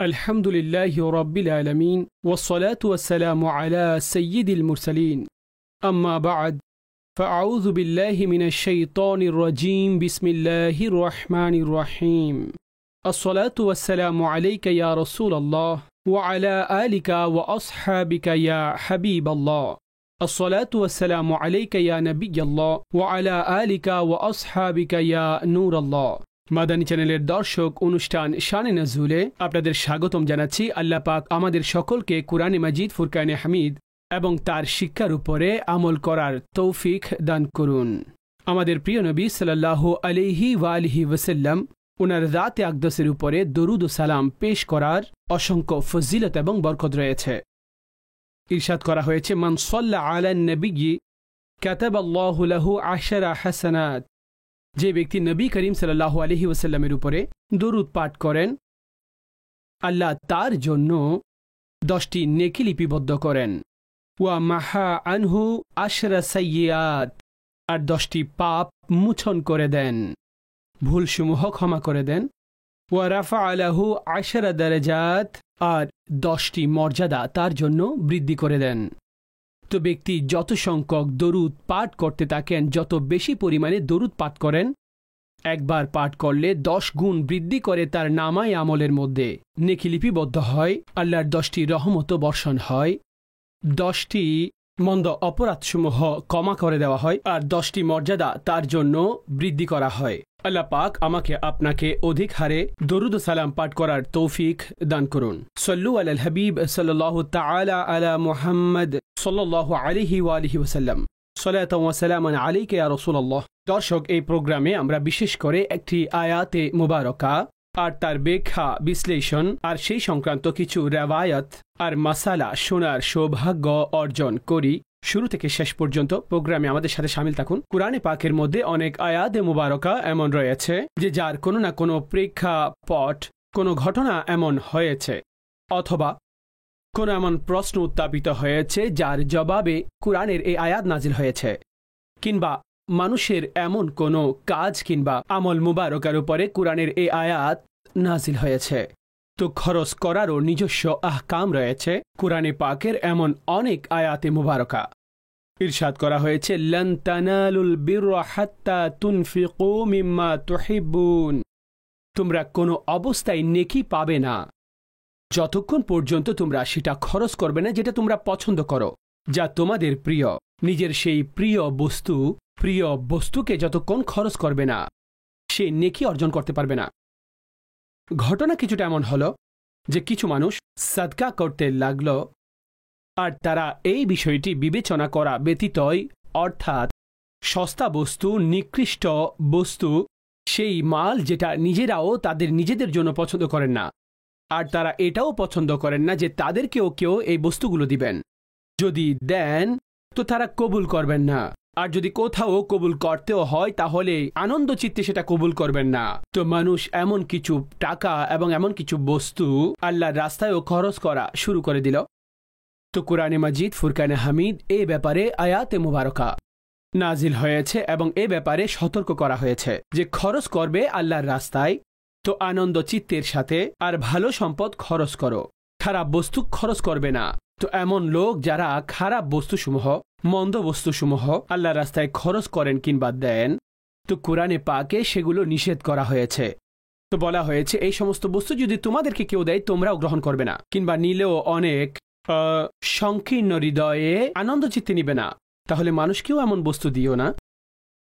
الحمد لله رب العالمين والصلاة والسلام على سيد المرسلين أما بعد فأعوذ بالله من الشيطان الرجيم بسم الله الرحمن الرحيم الصلاة والسلام عليك يا رسول الله وعلى آلك وأصحابك يا حبيب الله الصلاة والسلام عليك يا نبي الله وعلى آلك وأصحابك يا نور الله মাদানী চ্যানেলের দর্শক অনুষ্ঠান শানে নজুলে আপনাদের স্বাগতম জানাচ্ছি। আল্লাহ পাক আমাদের সকলকে কুরআনে মাজিদ ফুরকানে হামিদ এবং তার শিক্ষার উপরে আমল করার তৌফিক দান করুন। আমাদের প্রিয় নবী সাল্লাল্লাহু আলাইহি ওয়া আলিহি ওয়াসাল্লাম ওনার রাতে আকদসের উপরে দরুদ ও সালাম পেশ করার অসংখ্য ফজিলত এবং বরকত রয়েছে। ইরশাদ করা হয়েছে, মান সাল্লা আলা নবিয়্যি কাতাবাল্লাহু লাহু 10 হাসানাত। যে ব্যক্তি নবী করিম সাল্লাল্লাহু আলাইহি ওয়াসাল্লামের উপরে দরুদ পাঠ করেন, আল্লাহ তার জন্য 10টি নেকি লিপিবদ্ধ করেন। ওয়া মাহা আনহু 10 সাইয়্যাত, আর 10টি পাপ মুছন করে দেন, ভুলসমূহ ক্ষমা করে দেন। ওয়া রাফা লাহু 10 দারাজাত, আর 10টি মর্যাদা তার জন্য বৃদ্ধি করে দেন। তো ব্যক্তি যত সংখ্যক দরুদ পাঠ করতে থাকেন, যত বেশি পরিমাণে দরুদ পাঠ করেন, একবার পাঠ করলে 10 গুণ বৃদ্ধি করে তার নামায় আমলের মধ্যে নেকি লিপিবদ্ধ হয়। আল্লাহর 10টি রহমত বর্ষণ হয়, 10টি মন্দ অপরাধসমূহ ক্ষমা করে দেওয়া হয়, আর 10টি মর্যাদা তার জন্য বৃদ্ধি করা হয়। আল্লাহ পাক আমাকে আপনাকে অধিক হারে দরুদ ও সালাম পাঠ করার তৌফিক দান করুন। সল্লু আলাল হাবিব সাল্লাল্লাহু তাআলা আলা মুহাম্মদ সাল্লাল্লাহু আলাইহি ওয়া আলিহি ওয়াসাল্লাম। সালাতু ওয়া সালামান আলাইকা ইয়া রাসূলুল্লাহ। দর্শক, এই প্রোগ্রামে আমরা বিশেষ করে একটি আয়াতে মুবারকা আর তার ব্যাখ্যা বিশ্লেষণ আর সেই সংক্রান্ত কিছু রিওয়ায়াত আর মাসালা শোনার সৌভাগ্য অর্জন করি। শুরু থেকে শেষ পর্যন্ত প্রোগ্রামে আমাদের সাথে শামিল থাকুন। কুরআনে পাকের মধ্যে অনেক আয়াতে মুবারকা এমন রয়েছে যে যার কোনো না কোনো প্রেক্ষাপট, কোনো ঘটনা এমন হয়েছে অথবা কোনো এমন প্রশ্ন উত্থাপিত হয়েছে যার জবাবে কুরআনের এই আয়াত নাজিল হয়েছে, কিংবা মানুষের এমন কোনো কাজ কিংবা আমল মুবারকার উপরে কুরআনের এই আয়াত নাজিল হয়েছে। তো খরচ করারও নিজস্ব আহকাম রয়েছে কুরআনে পাকের এমন অনেক আয়াতে মুবারকা। ইরশাদ করা হয়েছে, লান তানালুল বিররা হাত্তা তুনফিকু মিম্মা তুহিব্বুন। তোমরা কোনো অবস্থায় নেকি পাবে না যতক্ষণ পর্যন্ত তোমরা সেটা খরচ করবে না যেটা তোমরা পছন্দ করো, যা তোমাদের প্রিয়। নিজের সেই প্রিয় বস্তুকে যতক্ষণ খরচ করবে না, সে নেকি অর্জন করতে পারবে না। ঘটনা কিছুটা এমন হলো যে কিছু মানুষ সাদকা করতে লাগল, আর তারা এই বিষয়টি বিবেচনা করা ব্যতীতই, অর্থাৎ সস্তা বস্তু, নিকৃষ্ট বস্তু, সেই মাল যেটা নিজেরাও তাদের নিজেদের জন্য পছন্দ করেন না, আর তারা এটাও পছন্দ করেন না যে তাদেরকেও কেউ এই বস্তুগুলো দিবেন। যদি দেন তো তারা কবুল করবেন না, আর যদি কোথাও কবুল করতেও হয় তাহলে আনন্দ চিত্তে সেটা কবুল করবেন না। তো মানুষ এমন কিছু টাকা এবং এমন কিছু বস্তু আল্লাহর রাস্তায়ও খরচ করা শুরু করে দিল। তো কুরআনে মাজিদ ফুরকানে হামিদ এই ব্যাপারে আয়াতে মুবারকা নাজিল হয়েছে এবং এ ব্যাপারে সতর্ক করা হয়েছে যে খরচ করবে আল্লাহর রাস্তায় তো আনন্দ চিত্তের সাথে, আর ভালো সম্পদ খরচ করো, খারাপ বস্তু খরচ করবে না। তো এমন লোক যারা খারাপ বস্তুসমূহ, মন্দ বস্তুসমূহ আল্লাহর রাস্তায় খরচ করেন কিংবা দেন, তো কুরআনে পাকে সেগুলো নিষেধ করা হয়েছে। তো বলা হয়েছে এই সমস্ত বস্তু যদি তোমাদেরকে কেউ দেয় তোমরাও গ্রহণ করবে না, কিংবা নিলেও অনেক সংকীর্ণ হৃদয়ে আনন্দ চিত্তে নিবে না, তাহলে মানুষকেও এমন বস্তু দিও না।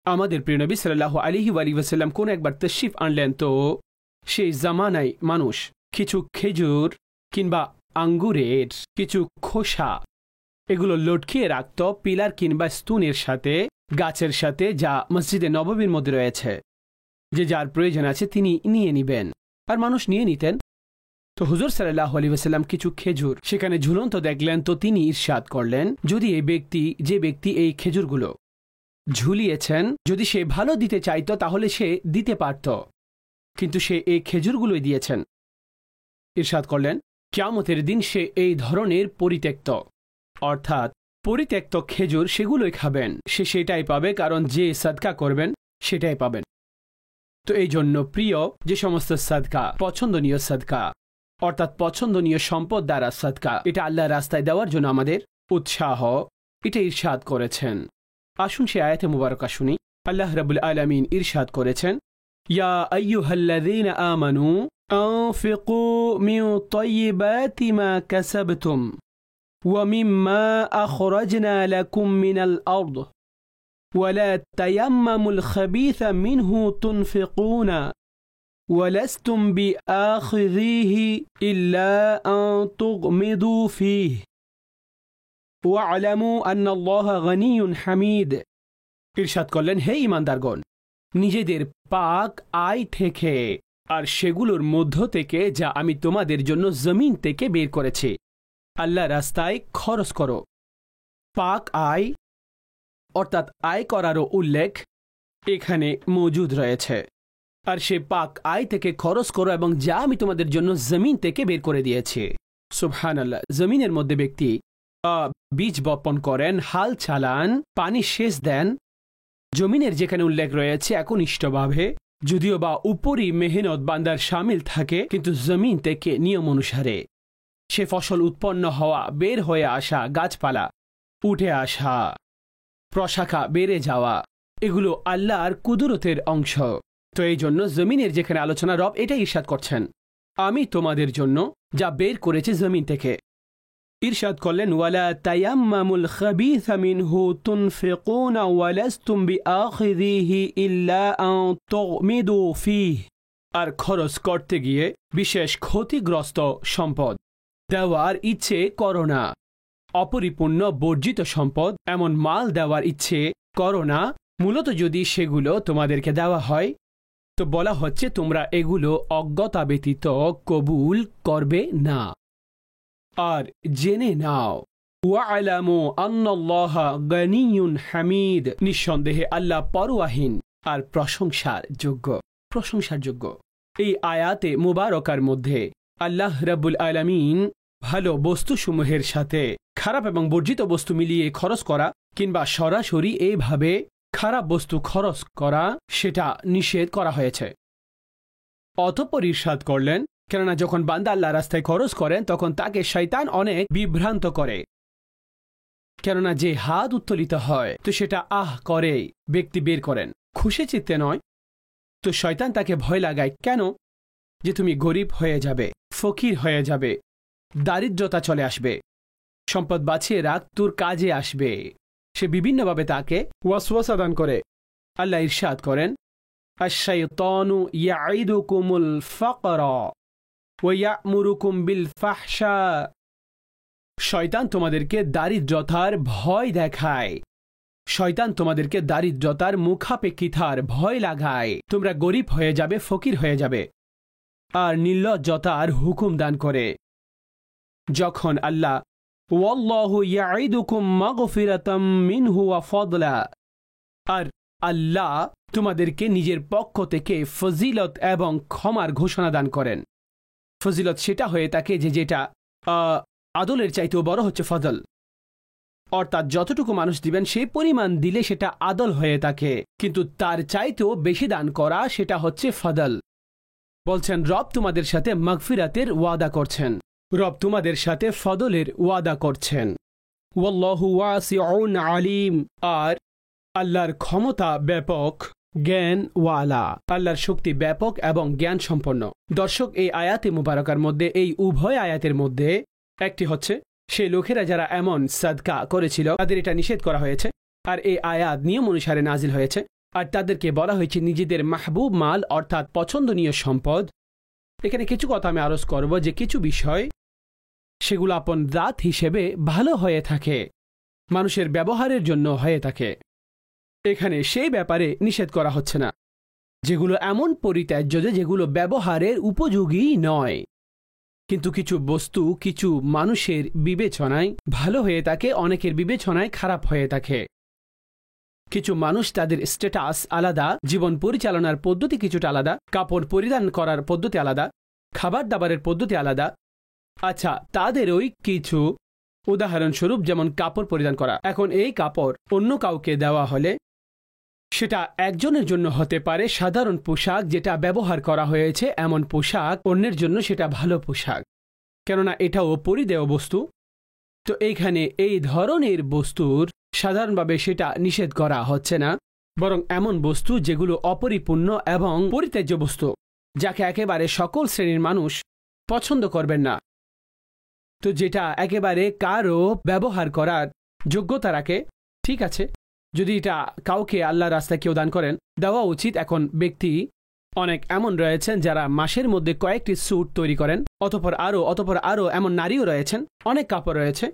আমাদের প্রিয় নবী সাল্লাল্লাহু আলাইহি ওয়াসাল্লাম কোন একবার তাশরিফ আনলেন, তো সেই জামানায় মানুষ কিছু খেজুর কিংবা আঙ্গুরের কিছু খোসা এগুলো লটকিয়ে রাখত পিলার কিংবা স্তূনের সাথে, গাছের সাথে, যা মসজিদে নববীর মধ্যে রয়েছে, যে যার প্রয়োজন আছে তিনি নিয়ে নিবেন, আর মানুষ নিয়ে নিতেন। তো হুজুর সাল্লাল্লাহু আলাইহি ওয়াসাল্লাম কিছু খেজুর সেখানে ঝুলন্ত দেখলেন, তো তিনি ইরশাদ করলেন, যদি যে ব্যক্তি এই খেজুরগুলো ঝুলিয়েছেন, যদি সে ভালো দিতে চাইতো তাহলে সে দিতে পারত, কিন্তু সে এই খেজুরগুলোই দিয়েছেন। ইরশাদ করলেন, কিয়ামতের দিন সে এই ধরনের পরিত্যক্ত, অর্থাৎ পরিত্যক্ত খেজুর সেগুলোই খাবেন, সে সেটাই পাবে, কারণ যে সাদকা করবেন সেটাই পাবেন। তো এই জন্য প্রিয় যে সমস্ত সাদকা, পছন্দনীয় সাদকা, অর্থাৎ পছন্দনীয় সম্পদ দ্বারা সাদকা, এটা আল্লাহর রাস্তায় দেওয়ার জন্য আমাদের উৎসাহ, এটা ইরশাদ করেছেন। আসুন সে আয়াতে মুবারকা শুনি। আল্লাহ রাব্বুল আলামিন ইরশাদ করেছেন, ইয়া আইয়ুহাল্লাযীনা আমানু আনফিকু মিন তাইয়্যিবাতি মা কাসাবতুম ওয়া মিম্মা আখরাজনা লাকুম মিনাল আরদ ওয়ালা তায়াম্মামুল খাবিসা মিনহু তুনফিকুনা ওয়ালাস্তুম বিআখিযিহি ইল্লা আন তুগমিদু ফীহি ওয়া'লামু আন্নাল্লাহা গনিয়্যুন হামিদ। ইরশাদ করলেন, হে ঈমানদারগণ, নিজেদের পাক আয় থেকে আর সেগুলোর মধ্য থেকে যা আমি তোমাদের জন্য জমিন থেকে বের করেছি, আল্লাহ রাস্তায় খরচ করো। পাক আয় অর্থাৎ আয় করারও উল্লেখ এখানে মজুদ রয়েছে। আর সে পাক আয় থেকে খরচ করো এবং যা আমি তোমাদের জন্য জমিন থেকে বের করে দিয়েছি। সুবহানাল্লাহ। জমিনের মধ্যে ব্যক্তি বীজ বপন করেন, হাল চালান, পানি সেচ দেন। জমিনের যেখানে উল্লেখ রয়েছে একনিষ্ঠভাবে, যদিও বা উপরই মেহনত বান্দার শামিল থাকে, কিন্তু জমিন থেকে নিয়ম অনুসারে সে ফসল উৎপন্ন হওয়া, বের হয়ে আসা, গাছপালা উঠে আসা, প্রশাখা বেড়ে যাওয়া, এগুলো আল্লাহর কুদরতের অংশ। তো এই জন্য জমিনের যেখানে আলোচনা, রব এটাই ইরশাদ করছেন, আমি তোমাদের জন্য যা বের করেছি জমিন থেকে। ইরশাদ করলেন, ওয়ালা তায়াম্মামুল খাবিসা মিনহু তুনফিকুনা ওয়ালাস্তুম বিআখিযিহি ইল্লা আন তুগমিদু ফীহি। আর খরচ করতে গিয়ে বিশেষ ক্ষতিগ্রস্ত সম্পদ দেওয়ার ইচ্ছে করো না। অপরিপূর্ণ বর্জিত সম্পদ, এমন মাল দেওয়ার ইচ্ছে করো না। মূলত যদি সেগুলো তোমাদেরকে দেওয়া হয় তো বলা হচ্ছে তোমরা এগুলো অজ্ঞতা ব্যতীত কবুল করবে না। আর জেনে নাও, ওয়া'লামু আন্নাল্লাহা গনিয়্যুন হামিদ, নিঃসন্দেহে আল্লাহ পরোয়াহীন আর প্রশংসার যোগ্য। এই আয়াতে মুবারকার মধ্যে আল্লাহ রাব্বুল আলামিন ভালো বস্তুসমূহের সাথে খারাপ এবং বর্জিত বস্তু মিলিয়ে খরচ করা কিংবা সরাসরি এইভাবে খারাপ বস্তু খরচ করা, সেটা নিষেধ করা হয়েছে। অতঃপর ইরশাদ করলেন, কেননা যখন বান্দা আল্লাহ রাস্তায় খরচ করেন তখন তাকে শয়তান অনেক বিভ্রান্ত করে। কেননা যে হাত উত্তোলিত হয় তো সেটা করে ব্যক্তি বের করেন, খুশি চিত্তে নয়। তো শয়তান তাকে ভয় লাগায়, কেন? যে তুমি গরিব হয়ে যাবে, ফকির হয়ে যাবে, দারিদ্রতা চলে আসবে, সম্পদ বাঁচিয়ে রাখ, তোর কাজে আসবে। সে বিভিন্নভাবে তাকে ওয়াসওয়াসা দান করে। আল্লাহ ইরশাদ করেন, আশ-শাইতানু ইয়াইদুকুমুল ফাকরা ওয়া ইয়া'মুরুকুম বিল ফাহশা। শয়তান তোমাদেরকে দারিদ্রতার ভয় দেখায়, শয়তান তোমাদেরকে দারিদ্রতার মুখাপেক্ষিতার ভয় লাগায়, তোমরা গরিব হয়ে যাবে, ফকির হয়ে যাবে। আর নির্লজ্জতার হুকুম দান করে। যখন আল্লাহ ওয়াল্লাহু ইয়াইদুকুম মাগফিরাতাম মিনহু ওয়া ফাদলা, আর আল্লাহ তোমাদেরকে নিজের পক্ষ থেকে ফজিলত এবং ক্ষমার ঘোষণা দান করেন। ফজিলত সেটা হয়ে থাকে যে যেটা আদলের চাইতেও বড় হচ্ছে ফজল, অর্থাৎ যতটুকু মানুষ দিবেন সেই পরিমাণ দিলে সেটা আদল হয়ে থাকে, কিন্তু তার চাইতেও বেশি দান করা সেটা হচ্ছে ফজল। বলছেন রব তোমাদের সাথে মাগফিরাতের ওয়াদা করছেন, রব তোমাদের সাথে ফদলের ওয়াদা করছেন। ওয়াল্লাহু ওয়াসিউন আলিম, আর আল্লাহর ক্ষমতা ব্যাপক, জ্ঞান ওয়ালা, আল্লাহর শক্তি ব্যাপক এবং জ্ঞান সম্পন্ন। দর্শক, এই আয়াতে মুবারকার মধ্যে, এই উভয় আয়াতের মধ্যে একটি হচ্ছে সেই লোকেরা যারা এমন সাদকা করেছিল তাদের এটা নিষেধ করা হয়েছে, আর এই আয়াত নিয়ম অনুসারে নাজিল হয়েছে। আর তাদেরকে বলা হয়েছে নিজেদের মাহবুব মাল অর্থাৎ পছন্দনীয় সম্পদ। এখানে কিছু কথা আমি আরজ করব যে কিছু বিষয় সেগুলো আপন দাঁত হিসেবে ভালো হয়ে থাকে, মানুষের ব্যবহারের জন্য হয়ে থাকে। এখানে সেই ব্যাপারে নিষেধ করা হচ্ছে না যেগুলো এমন পরিত্যাজ্য যেগুলো ব্যবহারের উপযোগী নয়, কিন্তু কিছু বস্তু কিছু মানুষের বিবেচনায় ভালো হয়ে থাকে, অনেকের বিবেচনায় খারাপ হয়ে থাকে। কিছু মানুষ তাদের স্ট্যাটাস আলাদা, জীবন পরিচালনার পদ্ধতি কিছুটা আলাদা, কাপড় পরিধান করার পদ্ধতি আলাদা, খাবার দাবারের পদ্ধতি আলাদা। আচ্ছা, তাদেরই কিছু উদাহরণস্বরূপ যেমন কাপড় পরিধান করা। এখন এই কাপড় অন্য কাউকে দেওয়া হলে সেটা একজনের জন্য হতে পারে সাধারণ পোশাক যেটা ব্যবহার করা হয়েছে, এমন পোশাক অন্যের জন্য সেটা ভালো পোশাক। কেননা এটাও পরিদেয় বস্তু। তো এইখানে এই ধরনের বস্তুর সাধারণভাবে সেটা নিষেধ করা হচ্ছে না, বরং এমন বস্তু যেগুলো অপরিপূর্ণ এবং পরিত্যাজ্য বস্তু, যাকে একেবারে সকল শ্রেণীর মানুষ পছন্দ করবেন না। তো যেটা একেবারে কারও ব্যবহার করার যোগ্যতা রাখে, ঠিক আছে, যদি এটা কাউকে আল্লাহর রাস্তায় কেউ দান করেন, দেওয়া উচিত। এখন ব্যক্তি অনেক এমন রয়েছেন যারা মাসের মধ্যে কয়েকটি স্যুট তৈরি করেন, অতঃপর আরও এমন নারীও রয়েছেন, অনেক কাপড় রয়েছে,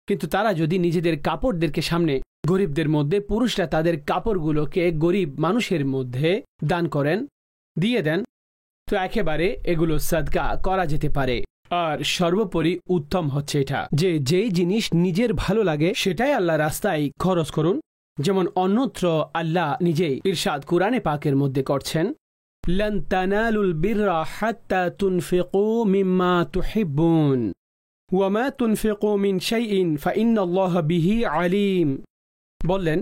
কিন্তু তারা যদি নিজেদের কাপড়দেরকে সামনে গরিবদের মধ্যে, পুরুষরা তাদের কাপড়গুলোকে গরিব মানুষের মধ্যে দান করেন, দিয়ে দেন, তো একেবারে এগুলো সাদকা করা যেতে পারে। আর সর্বোপরি উত্তম হচ্ছে এটা যে যেই জিনিস নিজের ভালো লাগে সেটাই আল্লাহ রাস্তায় খরচ করুন। যেমন অন্যত্র আল্লাহ নিজেই ইরশাদ কুরআনে পাকের মধ্যে করছেন, লান তানালুল বিররা হাত্তা তুনফিকু মিম্মা তুহিব্বুন ওয়া মা তুনফিকু মিন শাইইন ফাইন্নাল্লাহা বিহি আলিম। বললেন,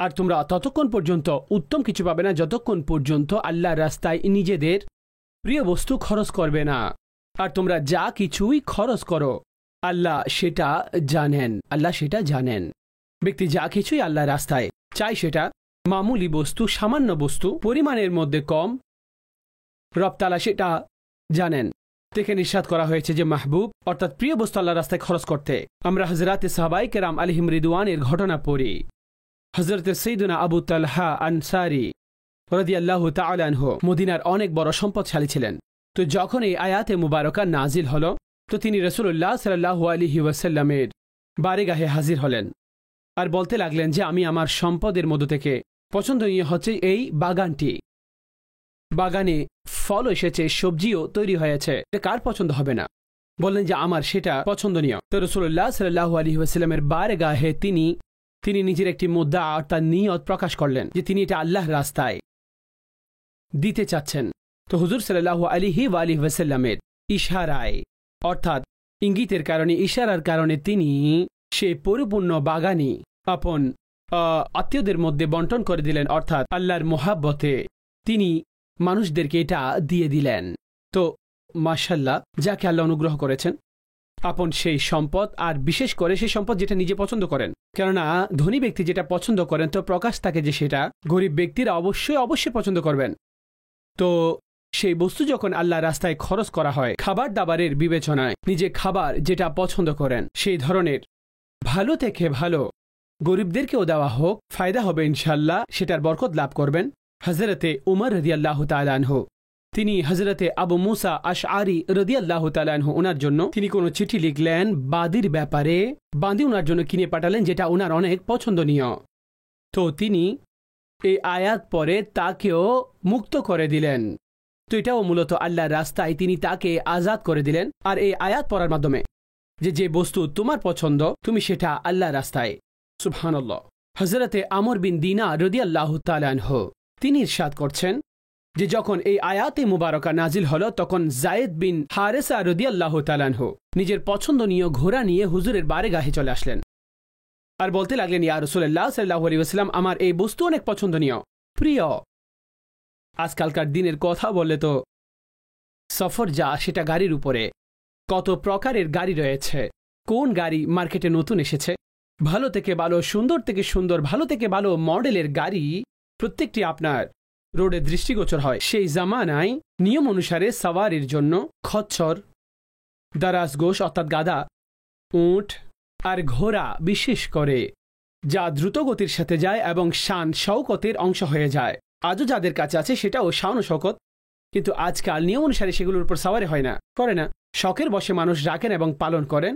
আর তোমরা ততক্ষণ পর্যন্ত উত্তম কিছু পাবে না যতক্ষণ পর্যন্ত আল্লাহর রাস্তায় নিজেদের প্রিয় বস্তু খরচ করবে না। আর তোমরা যা কিছুই খরচ করো আল্লাহ সেটা জানেন। ব্যক্তি যা কিছুই আল্লাহর রাস্তায় চাই সেটা মামুলি বস্তু, সামান্য বস্তু, পরিমাণের মধ্যে কম, রব তাআলা সেটা জানেন। থেকে নিষেধ করা হয়েছে যে মাহবুব অর্থাৎ প্রিয় বস্তু আল্লাহর রাস্তায় খরচ করতে। আমরা হযরতে সাহাবায়ে কেরাম আলাইহিম রিদওয়ানের ঘটনা পড়ি। হযরতে সাইয়্যিদুনা আবু তালহা আনসারী রাদিয়াল্লাহু তাআলা আনহু মদিনার অনেক বড় সম্পদশালী ছিলেন। তো যখন এই আয়াতে মুবারকা নাজিল হলো, তো তিনি রাসূলুল্লাহ সাল্লাল্লাহু আলাইহি ওয়াসাল্লামের বারেগাহে হাজির হলেন আর বলতে লাগলেন যে আমি আমার সম্পদের মধ্য থেকে পছন্দনীয় হচ্ছে এই বাগানটি। বাগানে ফল এসেছে, সবজিও তৈরি হয়েছে, কার পছন্দ হবে না? বললেন যে আমার সেটা পছন্দনীয়। তো রাসূলুল্লাহ সাল্লাল্লাহু আলাইহি ওয়াসাল্লামের বারেগাহে তিনি নিজের একটি মুদ্রা অর্থাৎ নিয়ত প্রকাশ করলেন যে তিনি এটা আল্লাহর রাস্তায় দিতে চাচ্ছেন। তো হুজুর সাল্লাল্লাহু আলাইহি ওয়াসাল্লামের ইশারায় অর্থাৎ ইঙ্গিতের কারণে, ইশারার কারণে তিনি সেই পরিপূর্ণ বাগানি আপন আত্মীয়দের মধ্যে বন্টন করে দিলেন, অর্থাৎ আল্লাহর মোহাব্বতে তিনি মানুষদেরকে এটা দিয়ে দিলেন। তো মাশাআল্লাহ, যাকে আল্লাহ অনুগ্রহ করেছেন আপন সেই সম্পদ, আর বিশেষ করে সেই সম্পদ যেটা নিজে পছন্দ করেন। কেননা ধনী ব্যক্তি যেটা পছন্দ করেন তো প্রকাশ থাকে যে সেটা গরিব ব্যক্তিরা অবশ্যই পছন্দ করবেন। তো সেই বস্তু যখন আল্লাহ রাস্তায় খরচ করা হয়, খাবার দাবারের বিবেচনায় নিজে খাবার যেটা পছন্দ করেন সেই ধরনের ভালো থেকে ভালো গরিবদেরকেও দেওয়া হোক, ফায়দা হবে ইনশাআল্লাহ, সেটার বরকত লাভ করবেন। হযরতে উমর রাদিয়াল্লাহু তাআলা আনহু তিনি হযরতে আবু মুসা আশআরী রাদিয়াল্লাহু তাআলা আনহু ওনার জন্য তিনি কোনো চিঠি লিখলেন বাদির ব্যাপারে, বাঁধি ওনার জন্য কিনে পাঠালেন যেটা ওনার অনেক পছন্দনীয়। তো তিনি এই আয়াত পরে তাকেও মুক্ত করে দিলেন। তো এটাও মূলত আল্লাহর রাস্তায় তিনি তাকে আজাদ করে দিলেন। আর এই আয়াত পড়ার মাধ্যমে যে বস্তু তোমার পছন্দ তুমি সেটা আল্লাহর রাস্তায়, সুবহানাল্লাহ। হযরতে আমর বিন দিনার রাদিয়াল্লাহু তাআলা আনহু তিনি ইরশাদ করছেন যে যখন এই আয়াতে মুবারকা নাজিল হলো তখন যায়েদ বিন হারেসা রাদিয়াল্লাহু তাআলা আনহু নিজের পছন্দনীয় ঘোড়া নিয়ে হুজুরের বারেগাহে চলে আসলেন আর বলতে লাগলেন, ইয়া রাসূলুল্লাহ সাল্লাল্লাহু আলাইহি ওয়াসাল্লাম, আমার এই বস্তু অনেক পছন্দনীয়, প্রিয়। আজকালকার দিনের কথা বললে তো সফর যা সেটা গাড়ির উপরে কত প্রকারের গাড়ি রয়েছে, কোন গাড়ি মার্কেটে নতুন এসেছে, ভালো থেকে ভালো, সুন্দর থেকে সুন্দর, ভালো থেকে ভালো মডেলের গাড়ি প্রত্যেকটি আপনার রোডে দৃষ্টিগোচর হয়। সেই জামানায় নিয়ম অনুসারে সাওয়ারির জন্য খচ্চর, দারাজ গোশ অর্থাৎ গাধা, উট আর ঘোড়া বিশেষ করে যা দ্রুত গতির সাথে যায় এবং শান শওকতের অংশ হয়ে যায়। আজও যাদের কাছে আছে সেটাও শান ও শওকত, কিন্তু আজকাল নিয়ম অনুসারে সেগুলোর উপর সাওয়ারি হয় না, করে না, শখের বশে মানুষ রাখেন এবং পালন করেন।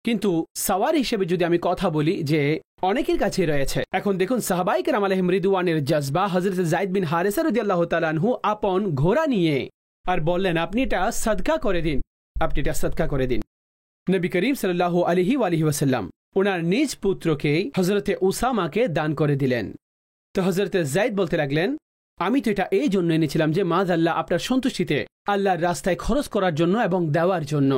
কিন্তু সাওয়ারি হিসেবে যদি আমি কথা বলি যে অনেকের কাছে রয়েছে। এখন দেখুন সাহাবায়ে কেরাম আলাইহিম রিদওয়ানের জজবা। হযরত যায়েদ বিন হারেসা রাদিয়াল্লাহু তাআলা আনহু আপন ঘোড়া নিয়ে আর বললেন আপনি এটা সাদকা করে দিন। নবী করিম সাল্লাল্লাহু আলাইহি ওয়াসাল্লাম ওনার নিজ পুত্রকে হযরতে উসামাকে দান করে দিলেন। তো হযরতে যায়েদ বলতে লাগলেন, আমি তো এটা এই জন্য এনেছিলাম যে মাযআল্লাহ আপনার সন্তুষ্টিতে আল্লাহর রাস্তায় খরচ করার জন্য এবং দেওয়ার জন্য।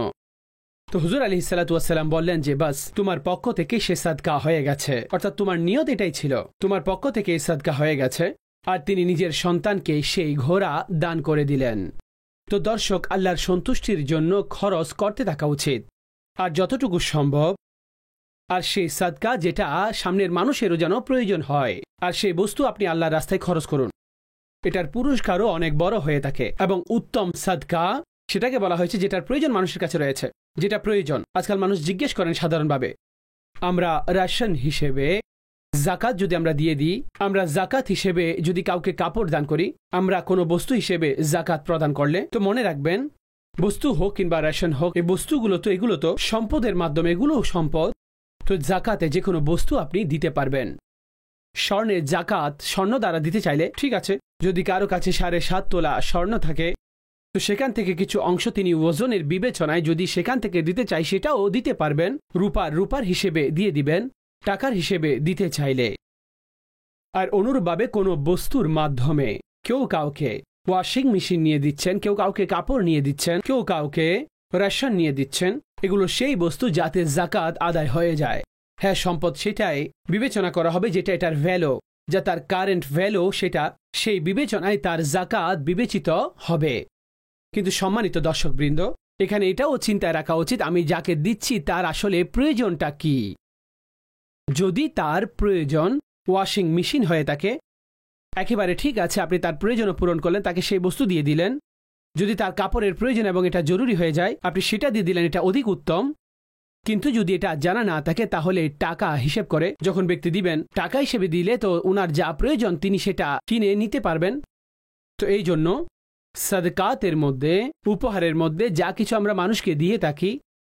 তো হুজুর আলাইহিস সালাতু ওয়াস সালাম বললেন যে বাস তোমার পক্ষ থেকে সে সাদকা হয়ে গেছে, অর্থাৎ তোমার নিয়ত এটাই ছিল, তোমার পক্ষ থেকে এই সাদকা হয়ে গেছে। আর তিনি নিজের সন্তানকে সেই ঘোড়া দান করে দিলেন। তো দর্শক, আল্লাহর সন্তুষ্টির জন্য খরচ করতে থাকা উচিত, আর যতটুকু সম্ভব। আর সেই সাদকা যেটা সামনের মানুষেরও যেন প্রয়োজন হয়, আর সেই বস্তু আপনি আল্লাহর রাস্তায় খরচ করুন। এটার পুরস্কারও অনেক বড় হয়ে থাকে। এবং উত্তম সাদকা সেটাকে বলা হয়েছে যেটার প্রয়োজন মানুষের কাছে রয়েছে, যেটা প্রয়োজন। আজকাল মানুষ জিজ্ঞেস করেন সাধারণভাবে, আমরা রেশন হিসেবে জাকাত যদি আমরা দিয়ে দিই, আমরা জাকাত হিসেবে যদি কাউকে কাপড় দান করি, আমরা কোনো বস্তু হিসেবে জাকাত প্রদান করলে, তো মনে রাখবেন, বস্তু হোক কিংবা রেশন হোক, এই বস্তুগুলো তো এগুলো তো সম্পদের মাধ্যমে, এগুলো সম্পদ। তো জাকাতে যে কোনো বস্তু আপনি দিতে পারবেন। স্বর্ণের জাকাত স্বর্ণ দ্বারা দিতে চাইলে ঠিক আছে, যদি কারো কাছে 7.5 তোলা স্বর্ণ থাকে, তো সেখান থেকে কিছু অংশ তিনি ওজনের বিবেচনায় যদি সেখান থেকে দিতে চাই, সেটাও দিতে পারবেন। রূপার হিসেবে দিয়ে দিবেন, টাকার হিসেবে দিতে চাইলে। আর অনুরূপভাবে কোনো বস্তুর মাধ্যমে কেউ কাউকে ওয়াশিং মেশিন নিয়ে দিচ্ছেন, কেউ কাউকে কাপড় নিয়ে দিচ্ছেন, কেউ কাউকে রেশন নিয়ে দিচ্ছেন, এগুলো সেই বস্তু যাতে জাকাত আদায় হয়ে যায়। হ্যাঁ, সম্পদ সেটাই বিবেচনা করা হবে যেটা এটার ভ্যালু, যা তার কারেন্ট ভ্যালু, সেটা সেই বিবেচনায় তার জাকাত বিবেচিত হবে। কিন্তু সম্মানিত দর্শকবৃন্দ, এখানে এটাও চিন্তায় রাখা উচিত, আমি যাকে দিচ্ছি তার আসলে প্রয়োজনটা কি। যদি তার প্রয়োজন ওয়াশিং মেশিন হয়ে থাকে, একেবারে ঠিক আছে, আপনি তার প্রয়োজনও পূরণ করলেন, তাকে সেই বস্তু দিয়ে দিলেন। যদি তার কাপড়ের প্রয়োজন এবং এটা জরুরি হয়ে যায়, আপনি সেটা দিয়ে দিলেন, এটা অধিক উত্তম। কিন্তু যদি এটা জানা না থাকে, তাহলে টাকা হিসেব করে যখন ব্যক্তি দিবেন, টাকা হিসেবে দিলে তো উনার যা প্রয়োজন তিনি সেটা কিনে নিতে পারবেন। তো এই জন্য সাদকাতের মধ্যে, উপহারের মধ্যে যা কিছু আমরা মানুষকে দিয়ে থাকি,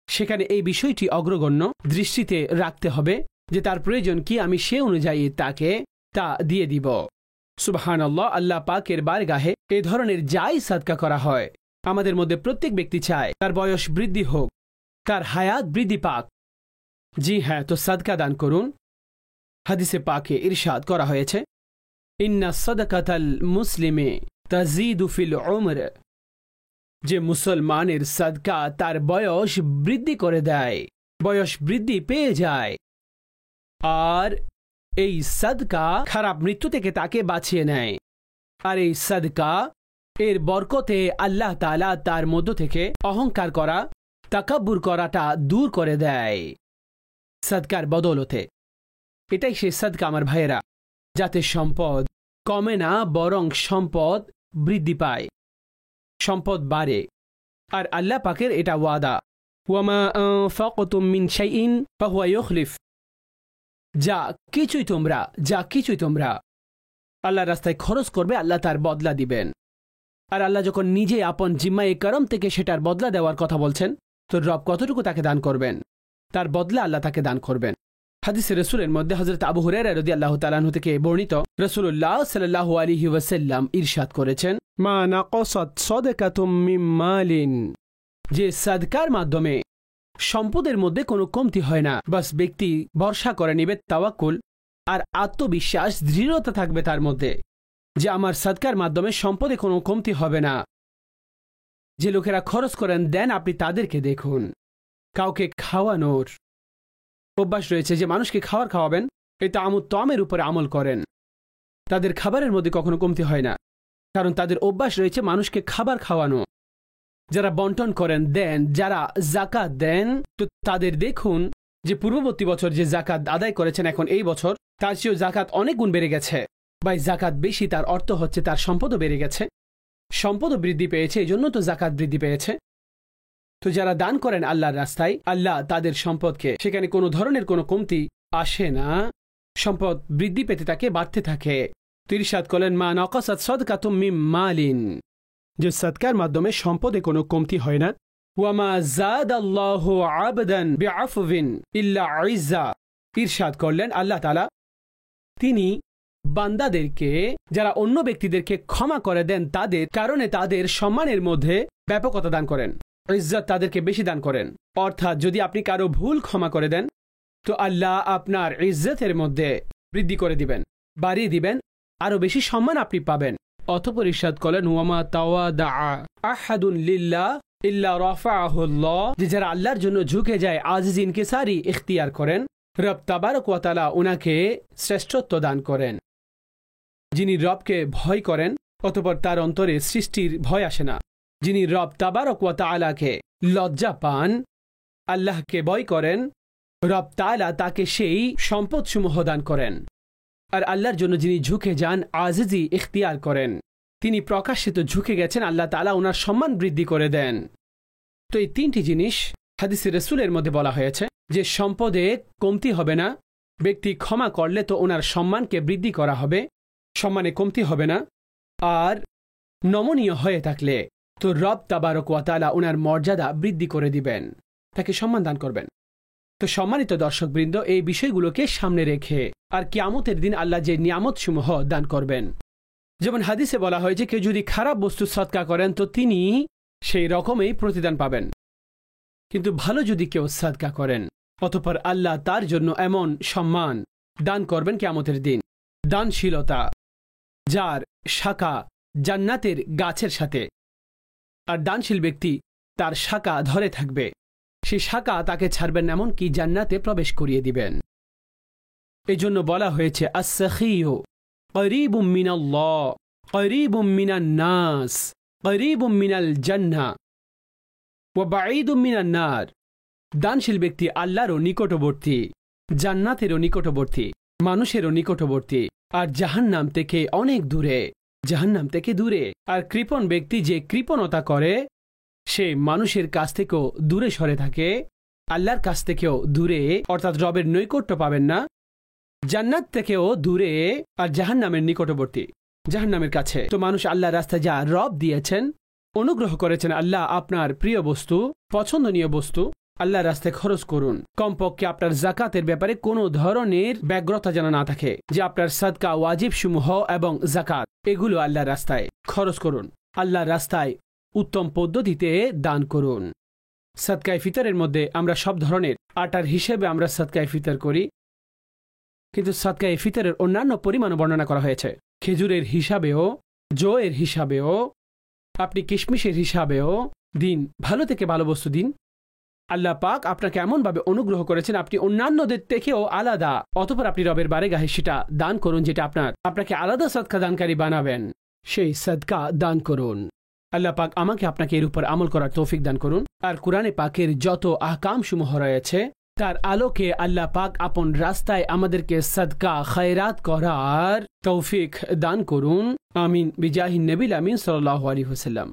সেখানে এই বিষয়টি অগ্রগণ্য দৃষ্টিতে রাখতে হবে যে তার প্রয়োজন কি, আমি সে অনুযায়ী তাকে তা দিয়ে দিব। সুবহানাল্লাহ, আল্লাহ পাকের বারগাহে এই ধরনের যাই সাদকা করা হয়, আমাদের মধ্যে প্রত্যেক ব্যক্তি চায় তার বয়স বৃদ্ধি হোক, তার হায়াত বৃদ্ধি পাক। জি হ্যাঁ, তো সাদকা দান করুন। হাদিসে পাকে ইরশাদ করা হয়েছে, ইন্না সাদাকাতাল মুসলিমে তাজিদু ফিল উমর, যে মুসলমানের সাদকা তার বয়স বৃদ্ধি করে দেয়, বয়স বৃদ্ধি পেয়ে যায়। আর এই সাদকা খারাপ মৃত্যু থেকে তাকে বাঁচিয়ে নেয়। আর এই সাদকা এর বরকতে আল্লাহ তাআলা তার মধ্য থেকে অহংকার করা, তাকাব্বুর করাটা দূর করে দেয় সাদকার বদৌলতে। এটাই সে সাদকা আমার ভাইয়েরা, যাতে সম্পদ কমে না, বরং সম্পদ বৃদ্ধি পায়, সম্পদ বাড়ে। আর আল্লাহ পাকের এটা ওয়াদা, ওয়ামা আনফাকতুম মিন শাইইন ফাহুয়া ইউখলিফ, যা কিছুই তোমরা আল্লাহর রাস্তায় খরচ করবে, আল্লাহ তার বদলা দিবেন। আর আল্লাহ যখন নিজে আপন জিম্মায়ে করম থেকে সেটার বদলা দেওয়ার কথা বলছেন, তো রব কতটুকু তাকে দান করবেন, তার বদলা আল্লাহ তাকে দান করবেন। হাদিসে রাসূলের মধ্যে হযরত আবু হুরায়রা রাদিয়াল্লাহু তাআলা আনহু থেকে বর্ণিত, রাসূলুল্লাহ সাল্লাল্লাহু আলাইহি ওয়াসাল্লাম ইরশাদ করেছেন, মা নাকাসাত সাদাকাতুম মিন মালিন, যে সাদকার মাধ্যমে সম্পদের মধ্যে কোনো কমতি হয় না। বাস ব্যক্তি ভরসা করে নিবে, তাওয়াক্কুল আর আত্মবিশ্বাস, দৃঢ়তা থাকবে তার মধ্যে যে আমার সাদকার মাধ্যমে সম্পদে কোনো কমতি হবে না। যে লোকেরা খরচ করেন, দেন, আপনি তাদেরকে দেখুন, কাউকে খাওয়ানোর অভ্যাস রয়েছে, যে মানুষকে খাওয়াবেন, এটা তমের উপরে আমল করেন, তাদের খাবারের মধ্যে কখনো কমতি হয় না, কারণ তাদের অভ্যাস রয়েছে মানুষকে খাবার খাওয়ানো। যারা বন্টন করেন, দেন, যারা জাকাত দেন, তো তাদের দেখুন যে পূর্ববর্তী বছর যে জাকাত আদায় করেছেন, এখন এই বছর তার চেয়েও জাকাত অনেক গুণ বেড়ে গেছে। বা জাকাত বেশি, তার অর্থ হচ্ছে তার সম্পদও বেড়ে গেছে, সম্পদও বৃদ্ধি পেয়েছে, এই জন্য তো জাকাত বৃদ্ধি পেয়েছে। তো যারা দান করেন আল্লাহর রাস্তায়, আল্লাহ তাদের সম্পদকে, সেখানে কোনো ধরনের কোনো কমতি আসে না, সম্পদ বৃদ্ধি পেতে থাকে, বাড়তে থাকে। ইরশাদ করলেন, মা নাকাসাত সাদকাতুম মিন মালিন, যে সাদকার মাধ্যমে সম্পদে কোনো কমতি হয় না। ওয়ামা যাদাল্লাহু আবদান বিআফওয়িন ইল্লা ইজ্জা, ইরশাদ করলেন আল্লাহ তাআলা, তিনি বান্দাদেরকে, যারা অন্য ব্যক্তিদেরকে ক্ষমা করে দেন, তাদের কারণে তাদের সম্মানের মধ্যে ব্যাপকতা দান করেন, ইজ্জত তাদেরকে বেশি দান করেন। অর্থাৎ যদি আপনি কারো ভুল ক্ষমা করে দেন, তো আল্লাহ আপনার ইজ্জতের মধ্যে বৃদ্ধি করে দিবেন, বাড়িয়ে দিবেন, আরো বেশি সম্মান আপনি পাবেন। অতঃপর ইরশাদ করলেন, ওয়ামা তাওয়াদা আহাদুন লিল্লাহ ইল্লা রাফাআহুল্লাহ, যে যারা আল্লাহর জন্য ঝুঁকে যায়, আজিজ ইনকিসারি ইখতিয়ার করেন, রব তাবারক ওয়া তাআলা উনাকে শ্রেষ্ঠত্ব দান করেন। যিনি রবকে ভয় করেন, অতঃপর তার অন্তরে সৃষ্টির ভয় আসে না, যিনি রব তাবারক ওয়া তাআলাকে লজ্জা পান, আল্লাহকে ভয় করেন, রব তাআলা তাকে সেই সম্পদসমূহ দান করেন। আর আল্লাহর জন্য যিনি ঝুঁকে যান, আজিজি ইখতিয়ার করেন, তিনি প্রকাশ্যিত ঝুঁকে গেছেন, আল্লাহ তাআলা ওনার সম্মান বৃদ্ধি করে দেন। তো এই তিনটি জিনিস হাদিসে রাসূলের মধ্যে বলা হয়েছে যে সম্পদে কমতি হবে না, ব্যক্তি ক্ষমা করলে তো ওনার সম্মানকে বৃদ্ধি করা হবে, সম্মানে কমতি হবে না, আর নমনীয় হয়ে থাকলে তো রব তাবারক ওয়া তাআলা ওনার মর্যাদা বৃদ্ধি করে দিবেন, তাকে সম্মান দান করবেন। তো সম্মানিত দর্শকবৃন্দ, এই বিষয়গুলোকে সামনে রেখে আর কিয়ামতের দিন আল্লাহ যে নিয়ামতসমূহ দান করবেন, যেমন হাদিসে বলা হয় যে কেউ যদি খারাপ বস্তু সদকা করেন তো তিনি সেই রকমই প্রতিদান পাবেন, কিন্তু ভালো যদি কেউ সদকা করেন অতঃপর আল্লাহ তার জন্য এমন সম্মান দান করবেন কিয়ামতের দিন, দানশীলতা যার শাখা জান্নাতের গাছের সাথে, আর দানশীল ব্যক্তি তার শাখা ধরে থাকবে, সেই শাখা তাকে ছাড়বেন, এমনকি জান্নাতে প্রবেশ করিয়ে দিবেন। এই জন্য বলা হয়েছে আস-সাখিয়্যু করিবুম মিনাল্লাহ করিবুম মিনান নাস করিবুম মিনাল জান্নাহ ওয়া বাঈদুম মিনান নার। দানশীল ব্যক্তি আল্লাহরও নিকটবর্তী, জান্নাতেরও নিকটবর্তী, মানুষেরও নিকটবর্তী, আর জাহান্নাম থেকে অনেক দূরে, জাহান্নাম থেকে দূরে। আর কৃপণ ব্যক্তি যে কৃপণতা করে সে মানুষের কাছ থেকেও দূরে সরে থাকে, আল্লাহর কাছ থেকেও দূরে, অর্থাৎ রবের নৈকট্য পাবেন না, জান্নাত থেকেও দূরে, আর জাহান্নামের নিকটবর্তী, জাহান্নামের কাছে। তো মানুষ আল্লাহর রাস্তায় যা রব দিয়েছেন, অনুগ্রহ করেছেন, আল্লাহ আপনার প্রিয় বস্তু, পছন্দনীয় বস্তু আল্লাহর রাস্তায় খরচ করুন। কমপক্ষে আপনার যাকাতের ব্যাপারে কোনো ধরনের ব্যগ্রতা যেন না থাকে, যে আপনার সাদকা ওয়াজিব সমূহ এবং যাকাত এগুলো আল্লাহর রাস্তায় খরচ করুন, আল্লাহর রাস্তায় উত্তম পদ্ধতিতে দান করুন। সাদকায়ে ফিতরের মধ্যে আমরা সব ধরনের আটার হিসেবে আমরা সাদকায়ে ফিতর করি, কিন্তু সাদকায়ে ফিতরের অন্যান্য পরিমাণও বর্ণনা করা হয়েছে। খেজুরের হিসাবেও, জোয়ের হিসাবেও, আপনি কিশমিশের হিসাবেও দিন, ভালো থেকে ভালো বস্তু দিন। আল্লাহ পাক আপনাকে এমনভাবে অনুগ্রহ করেছেন, আপনি অন্যান্যদের থেকেও আলাদা, অতঃপর আপনি রবের বারেগাহে সেটা দান করুন, যেটা আপনাকে আলাদা সদকা দানকারী বানাবেন, সেই সদকা দান করুন। আল্লাহ পাক আমাকে আপনাকে এর উপর আমল করার তৌফিক দান করুন। আর কুরআনে পাকের যত আহকাম সমূহ রয়েছে তার আলোকে আল্লাহ পাক আপন রাস্তায় আমাদেরকে সদকা খায়রাত করার তৌফিক দান করুন। আমিন বিজাহিন নবীল আমিন সাল্লাল্লাহু আলাইহি ওয়াসাল্লাম।